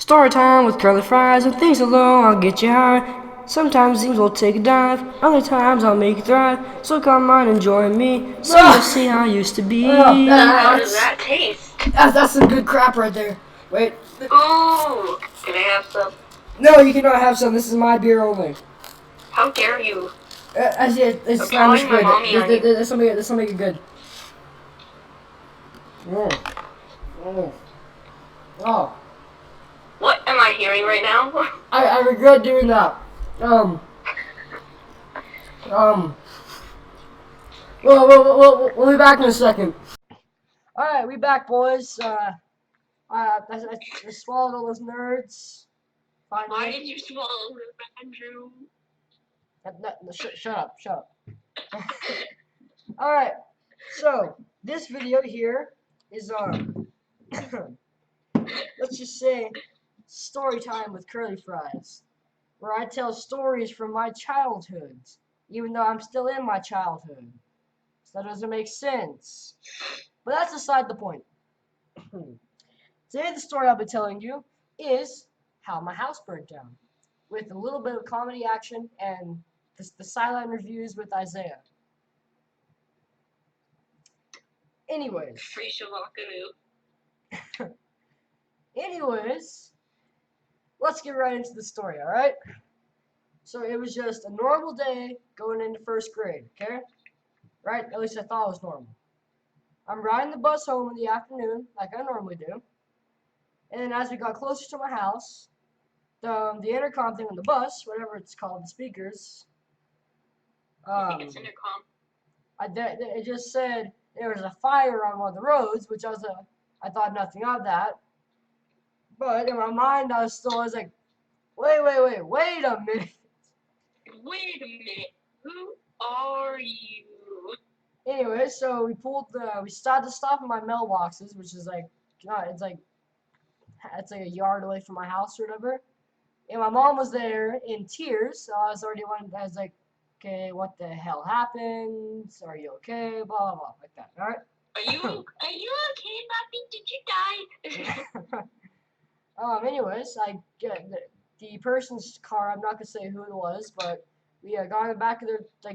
Storytime with curly fries and things alone, I'll get you high. Sometimes things will take a dive, other times I'll make you thrive. So come on and join me, so you'll see how I used to be. How does that taste? That's some good crap right there. Wait. Ooh, can I have some? No, you cannot have some. This is my beer only. How dare you? It's I'm Spanish calling my good. mommy on you. This will make it good. Oh. What am I hearing right now? I regret doing that. We'll be back in a second. Alright, we back, boys. I swallowed all those nerds. Finally. Why did you swallow her, Andrew? Shut up. Alright, so this video here is let's just say story time with curly fries, where I tell stories from my childhood, even though I'm still in my childhood. So that doesn't make sense. But that's aside the point. Today the story I'll be telling you is how my house burnt down, with a little bit of comedy action and the silent reviews with Isaiah. Anyways, let's get right into the story, alright? So it was just a normal day going into first grade, okay? Right? At least I thought it was normal. I'm riding the bus home in the afternoon, like I normally do. And then as we got closer to my house, the intercom thing on the bus, whatever it's called, the speakers, I think it's intercom. it just said there was a fire on one of the roads, which I thought nothing of that. But in my mind, I was like, wait a minute. Wait a minute. Who are you? Anyway, so we started to stop in my mailboxes, which is like, it's like a yard away from my house or whatever. And my mom was there in tears, so I was like, okay, what the hell happened? Are you okay? Blah blah blah, like that. All right. Are you okay, Bobby? Did you die? Anyways, I get the person's car. I'm not gonna say who it was, but we got in the back of their the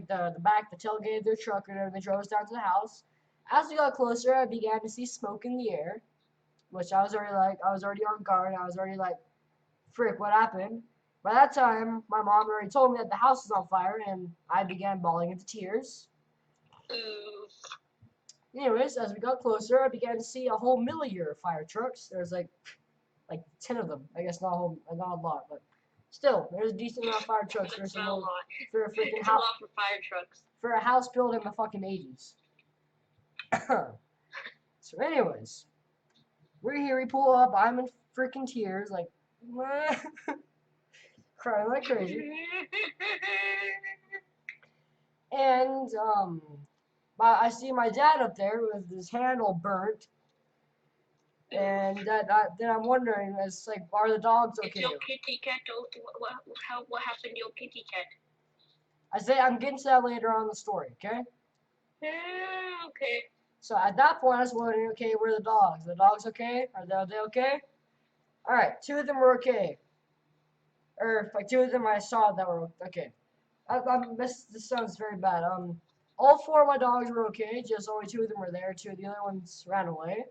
tailgate of their truck, and they drove us down to the house. As we got closer, I began to see smoke in the air, which I was already on guard. I was already like, frick, what happened? By that time, my mom already told me that the house was on fire, and I began bawling into tears. Ooh. Anyways, as we got closer, I began to see a whole million of fire trucks. There's like 10 of them. I guess not a lot, but still, there's a decent amount of fire trucks That's not a lot. for a freaking It's a house lot for fire trucks. for a house built in the fucking 80s. So, anyways, we're here. We pull up. I'm in freaking tears, like crying like crazy. And I see my dad up there with his hand all burnt. And then I'm wondering, it's like, are the dogs okay? It's your kitty cat. What happened to your kitty cat? I'm getting to that later on in the story, okay? Okay. So at that point, I was wondering, okay, where are the dogs? Are the dogs okay? Are they okay? All right, 2 of them were okay. Or like 2 of them I saw that were okay. This sounds very bad. All 4 of my dogs were okay. Just only 2 of them were there. 2 of the other ones ran away.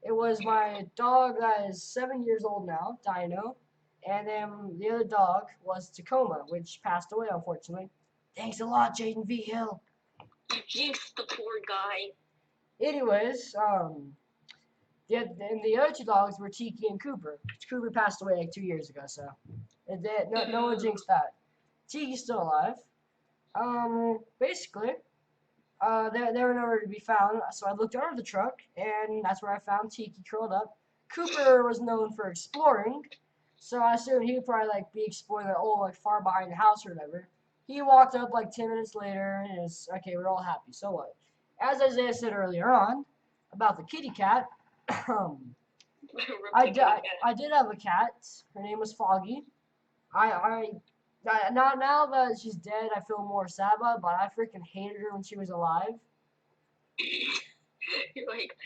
It was my dog that is 7 years old now, Dino, and then the other dog was Tacoma, which passed away unfortunately. Thanks a lot, Jaden V. Hill. You jinxed the poor guy. Anyways, the other 2 dogs were Tiki and Cooper. Cooper passed away like 2 years ago, so no one jinxed that. Tiki's still alive. Basically, they were nowhere to be found, so I looked under the truck, and that's where I found Tiki curled up. Cooper was known for exploring, so I assumed he would probably like be exploring like far behind the house or whatever. He walked up like 10 minutes later, and it's okay. We're all happy. So what? As Isaiah said earlier on about the kitty cat, I did have a cat. Her name was Foggy. Now that she's dead, I feel more sad about it, but I freaking hated her when she was alive. You're like,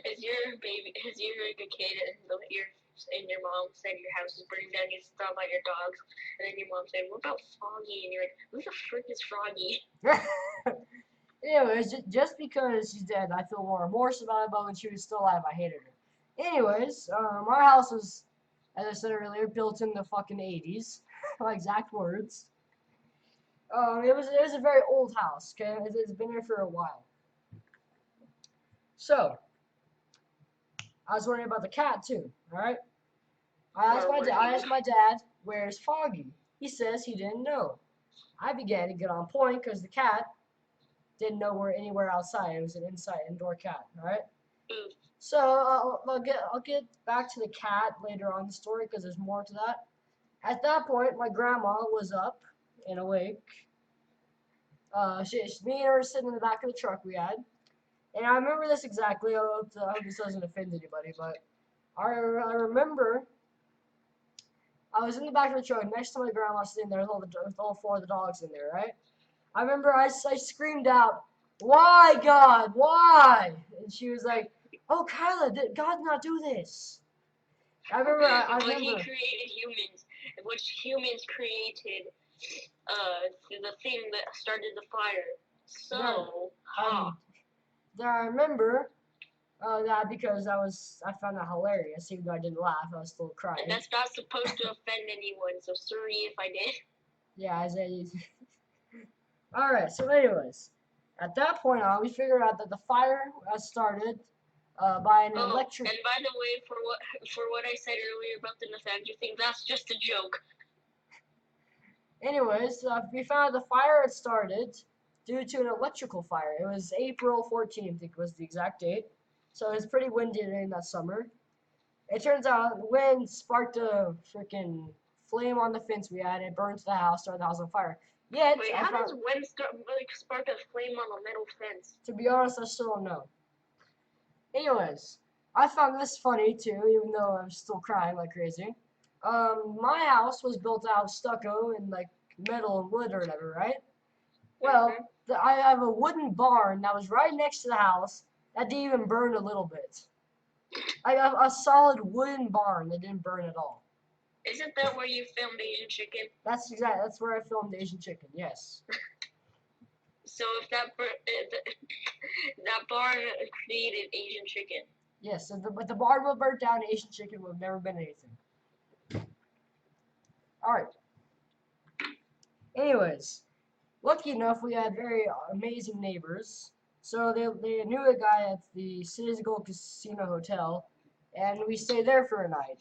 as you're a baby, as you're like a kid, and you're and your mom said your house is burning down, you thought about your dogs, and then your mom said, what about Froggy? And you're like, who the frick is Froggy? Anyways, just because she's dead, I feel more remorse about it, but when she was still alive, I hated her. Anyways, our house was, as I said earlier, built in the fucking 80s. My exact words. It was a very old house, okay? It's been here for a while. So, I was worrying about the cat too, alright? I asked my dad, where's Foggy? He says he didn't know. I began to get on point because the cat didn't know where anywhere outside. It was an indoor cat, alright? So I'll get back to the cat later on in the story because there's more to that. At that point, my grandma was up and awake. Me and her were sitting in the back of the truck we had, and I remember this exactly. I hope this doesn't offend anybody, but I remember I was in the back of the truck next to my grandma sitting there with all four of the dogs in there, right? I remember I screamed out, "Why, God, why?" And she was like, "Oh, Kyla, did God not do this?" I remember. But he created humans, which humans created the thing that started the fire. So, I remember that because I found that hilarious, even though I didn't laugh, I was still crying. And that's not supposed to offend anyone, so sorry if I did. Yeah, Isaiah. Alright, so anyways, at that point on, we figured out that the fire started by an electric. And by the way, for what I said earlier about the nostalgia thing, that's just a joke. Anyways, we found out the fire had started due to an electrical fire. It was April 14th, it was the exact date. So it was pretty windy during that summer. It turns out the wind sparked a freaking flame on the fence we had. It burned the house, started the house on fire. Yet, wait, how does wind spark a flame on a metal fence? To be honest, I still don't know. Anyways, I found this funny too, even though I'm still crying like crazy. My house was built out of stucco and like metal and wood or whatever, right? Well, I have a wooden barn that was right next to the house that didn't even burn a little bit. I have a solid wooden barn that didn't burn at all. Isn't that where you filmed Asian Chicken? That's where I filmed Asian Chicken. Yes. So if that barn created Asian Chicken. Yes, but the barn will burn down. Asian Chicken would have never been anything. All right. Anyways, lucky enough, we had very amazing neighbors. So they knew a guy at the Cities Gold Casino Hotel, and we stayed there for a night.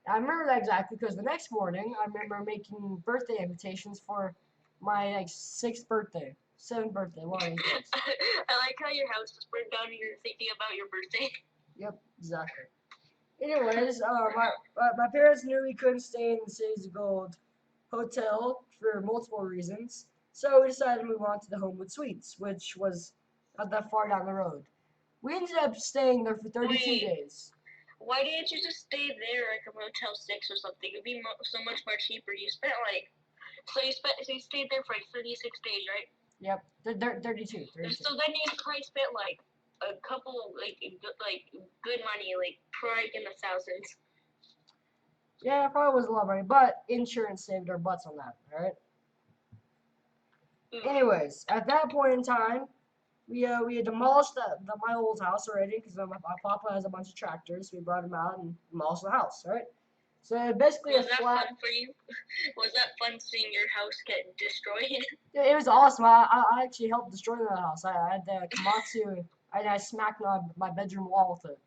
I remember that exactly because the next morning, I remember making birthday invitations for my like 7th birthday, one of these days. I like how your house was burned down and you're thinking about your birthday. Yep, exactly. Anyways, my parents knew we couldn't stay in the Cities Gold Hotel for multiple reasons, so we decided to move on to the Homewood Suites, which was not that far down the road. We ended up staying there for 32 days. Why didn't you just stay there like a Motel 6 or something? It'd be so much more cheaper. You spent so you stayed there for like 36 days, right? Yep, 32. So then you probably spent like a couple good money, like probably in the thousands. Yeah, it probably was a lot of money, but insurance saved our butts on that, alright? Anyways, at that point in time, we had demolished my old house already because my papa has a bunch of tractors. We brought him out and demolished the house, right? So basically was that fun for you? Was that fun seeing your house get destroyed? Yeah, it was awesome. I actually helped destroy the house. I had the Komatsu. I smacked my bedroom wall with it.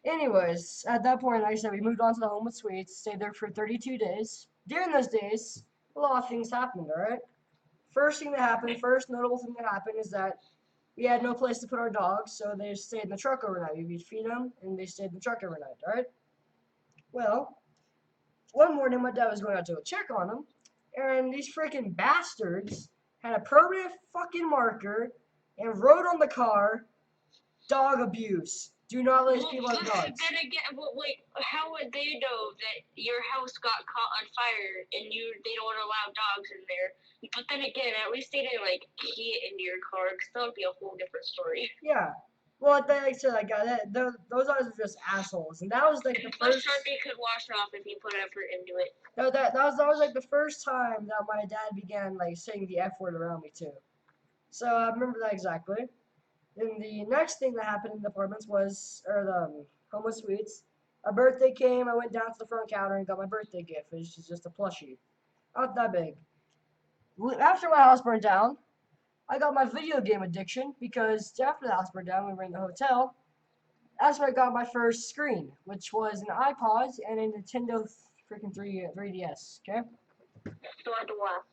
Anyways, at that point, like I said, we moved on to the Homewood Suites, stayed there for 32 days. During those days, a lot of things happened, alright? First notable thing that happened is that we had no place to put our dogs, so they stayed in the truck overnight. We'd feed them, and they stayed in the truck overnight, alright? Well, one morning my dad was going out to check on them, and these freaking bastards had a permanent fucking marker and wrote on the car, "Dog abuse. Do not let people have dogs." Then again, wait, how would they know that your house got caught on fire and they don't allow dogs in there? But then again, at least they didn't get into your car, because that would be a whole different story. Yeah, Well, like I said, those guys are just assholes, and that was like the But first. Sharpie could wash off if you put effort into it. No, that was like the first time that my dad began like saying the F word around me too. So I remember that exactly. Then the next thing that happened in the apartments was, or the homeless suites. A birthday came. I went down to the front counter and got my birthday gift, which is just a plushie, not that big. After my house burned down, I got my video game addiction because after the house burned down, we were in the hotel. That's where I got my first screen, which was an iPod and a Nintendo freaking 3DS. Okay. So I had to wash.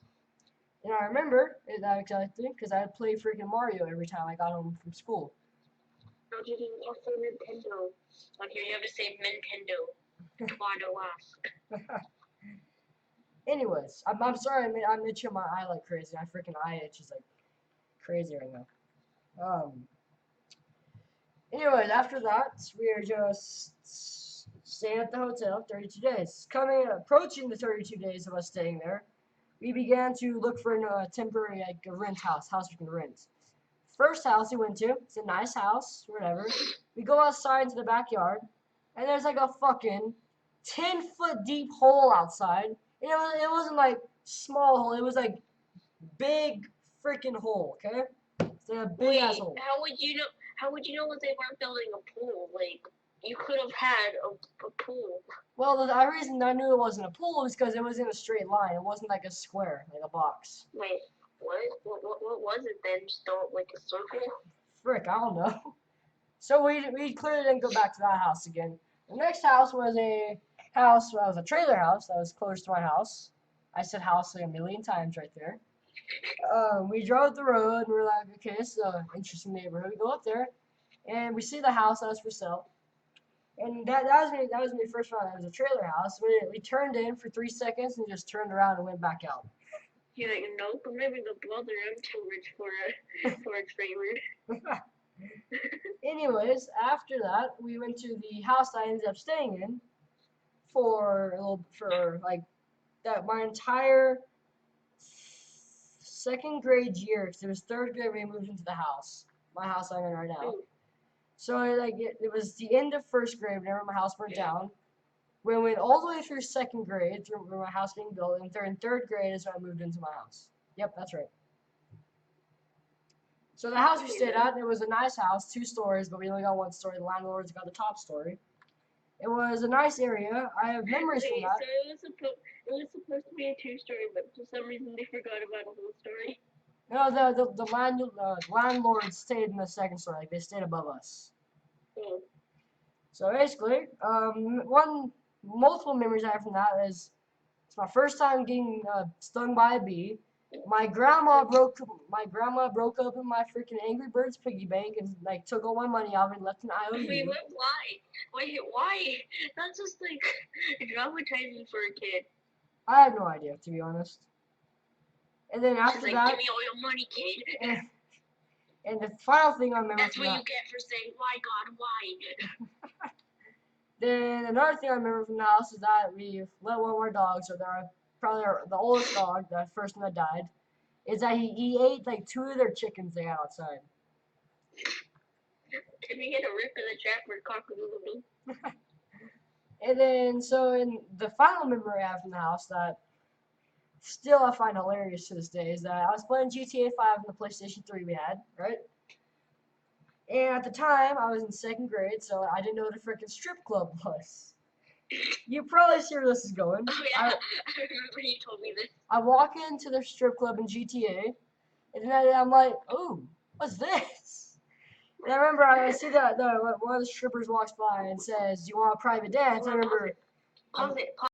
And I remember that exactly because I would play freaking Mario every time I got home from school. How did you also Nintendo? On here you have to say Nintendo. Wada wash. Anyways, I'm sorry I'm itching my eye like crazy. My freaking eye itch is like crazy right now. Anyways, after that, we are just staying at the hotel 32 days. Approaching the 32 days of us staying there, we began to look for a temporary like a rent house we can rent. First house we went to, it's a nice house, whatever. We go outside into the backyard, and there's like a fucking 10-foot deep hole outside. And it wasn't like small hole, it was like big freaking hole, okay? It's like a big ass hole. How would you know? How would you know that they weren't building a pool? Like you could have had a pool. Well, the reason I knew it wasn't a pool was because it was in a straight line. It wasn't like a square, like a box. Wait, what? What was it then? Just like a circle? Frick, I don't know. So we clearly didn't go back to that house again. The next house was a trailer house that was close to my house. I said house like a million times right there. We drove the road and we're like, okay, this is an interesting neighborhood. We go up there and we see the house that was for sale. And that was when we first found out it was a trailer house. We turned in for 3 seconds and just turned around and went back out. You're like, nope, I'm having a brother. I'm too rich for a trailer. Anyways, after that, we went to the house that I ended up staying in for my entire second grade year. Because it was third grade when we moved into the house, my house I'm in right now. So it was the end of first grade whenever my house burned down. We went all the way through second grade through my house being built, and in third grade is when I moved into my house. Yep, that's right. So the house we stayed at, it was a nice house, 2 stories, but we only got 1 story. The landlords got the top story. It was a nice area. I have memories from that. So it was supposed to be a 2-story, but for some reason they forgot about a whole story. No, the landlords stayed in the second story. Like they stayed above us. Oh. So basically, multiple memories I have from that is it's my first time getting stung by a bee. My grandma broke open my freaking Angry Birds piggy bank and like took all my money out and left an IOU. Wait, why? Wait, why? That's just like traumatizing for a kid. I have no idea, to be honest. And then after She's like, that, give me all your money, kid. And the final thing I remember That's from what that. you get for saying, why, God, why? Then another thing I remember from the house is that we let one of our dogs, probably the oldest dog, the first one that died, is that he ate like 2 of their chickens they had outside. Can we get a rip of the trap for cock-a-doodle-doo? And then, so in the final memory I have from the house that still I find hilarious to this day is that I was playing GTA 5 on the PlayStation 3 we had, right? And at the time, I was in second grade, so I didn't know what a freaking strip club was. You probably see where this is going. Oh yeah, I remember you told me this. I walk into the strip club in GTA, and then I'm like, "Ooh, what's this?" And I remember I see that one of the strippers walks by and says, "Do you want a private dance?" I remember. Pause it.